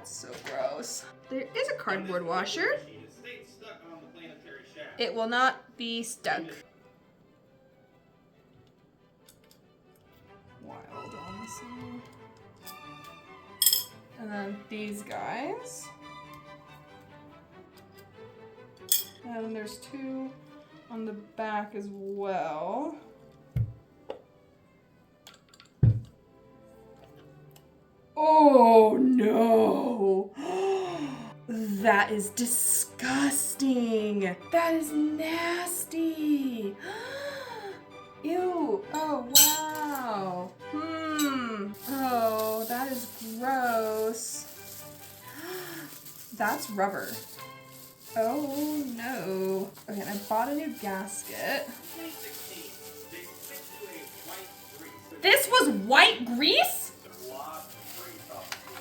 That's so gross. There is a cardboard washer. Machine, it stays stuck on the planetary shaft. It will not be stuck. Wild on this one. And then these guys. And then there's two on the back as well. Oh no! That is disgusting. That is nasty. Ew. Oh wow. Oh, that is gross. That's rubber. Oh no. Okay, I bought a new gasket. 2016, they switched to a white grease. This was white grease? There's lots of grease off the tool.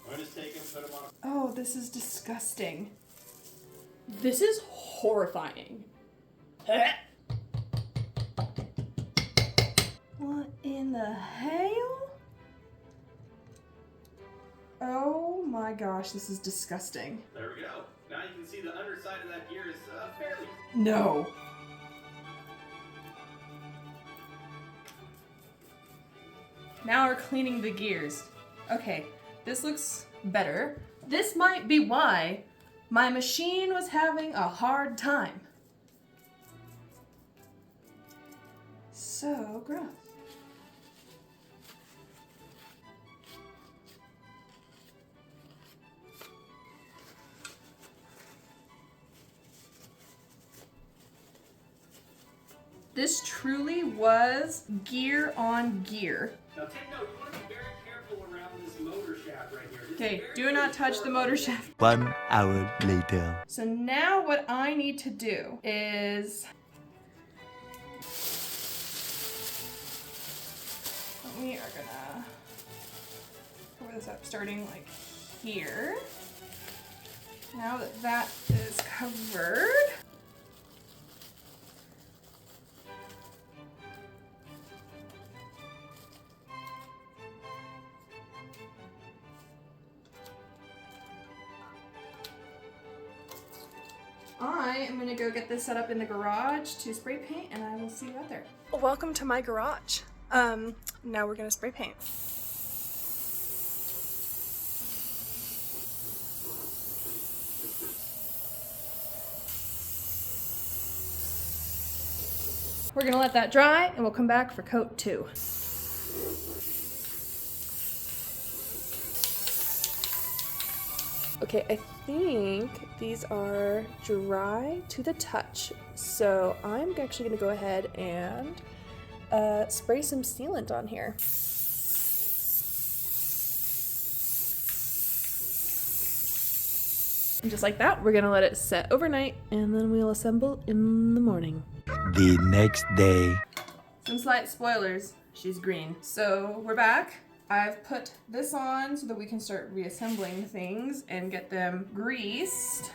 I'm gonna just take them, put them on a... Oh, this is disgusting. This is horrifying. What in the hell? Oh my gosh, this is disgusting. There we go. Now you can see the underside of that gear is fairly... No. Now we're cleaning the gears. Okay, this looks better. This might be why my machine was having a hard time. So gross. This truly was gear on gear. Now take note, you want to be very careful around this motor shaft right here. This is Okay, very, do very not touch the important. motor shaft. 1 hour later. So now what I need to do is we are gonna cover this up starting like here. Now that that is covered, I am gonna go get this set up in the garage to spray paint, and I will see you out there. Welcome to my garage. Now we're gonna spray paint. We're gonna let that dry, and we'll come back for coat 2. Okay, I think these are dry to the touch, so I'm actually gonna go ahead and spray some sealant on here. And just like that, we're gonna let it set overnight, and then we'll assemble in the morning. The next day. Some slight spoilers, she's green. So we're back. I've put this on so that we can start reassembling things and get them greased.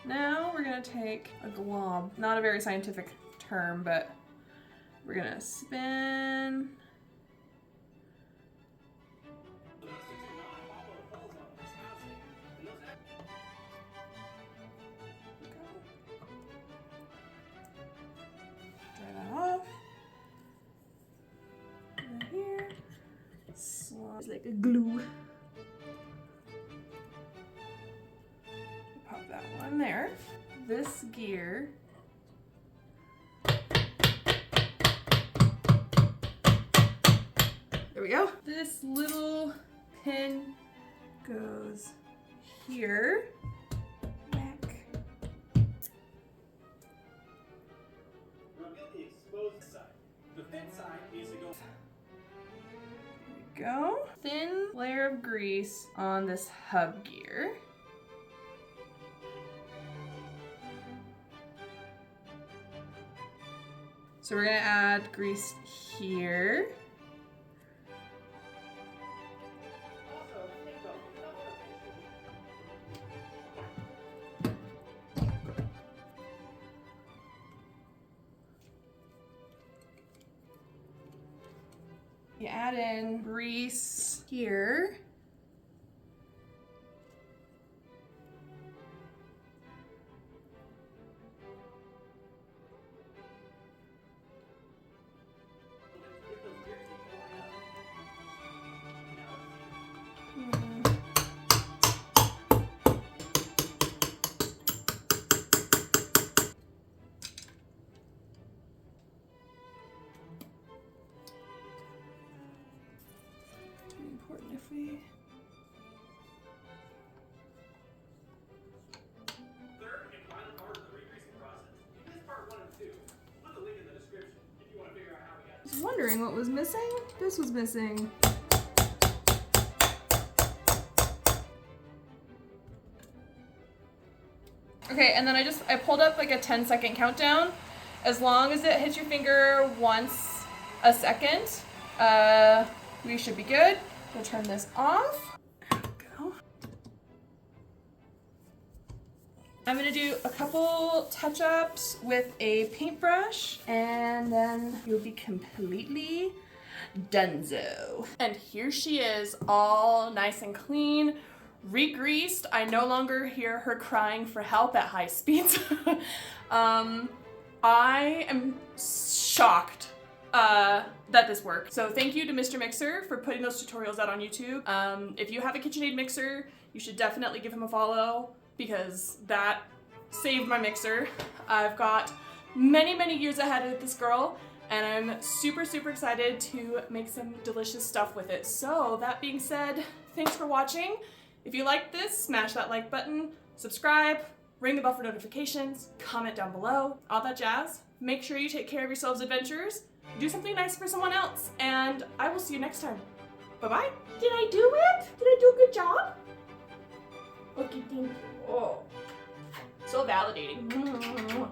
Now we're gonna take a glob, not a very scientific term, but we're gonna spin. Dry that off. Right here. It's like a glue. Pop that one there. This gear. There we go. This little pin goes here. Back. Now get the exposed side. The thin side needs to go... There we go. Thin layer of grease on this hub gear. So we're gonna add grease here. Also, think about You add in grease here. Important if we... Third and final part of the re-greasing process. You missed part 1 and 2. Put the link in the description if you want to figure out how we got I was wondering what was missing. This was missing. Okay, and then I pulled up like a 10-second countdown. As long as it hits your finger once a second, we should be good. We'll turn this off. There we go. I'm gonna do a couple touch-ups with a paintbrush, and then you'll be completely donezo. And here she is, all nice and clean, re-greased. I no longer hear her crying for help at high speeds. I am shocked that this worked. So thank you to Mr. Mixer for putting those tutorials out on YouTube. If you have a KitchenAid mixer, you should definitely give him a follow because that saved my mixer. I've got many, many years ahead of this girl, and I'm super, super excited to make some delicious stuff with it. So that being said, thanks for watching. If you liked this, smash that like button, subscribe, ring the bell for notifications, comment down below, all that jazz. Make sure you take care of yourselves, adventurers. Do something nice for someone else, and I will see you next time. Bye-bye. Did I do it? Did I do a good job? Okay, thank you. Oh, so validating.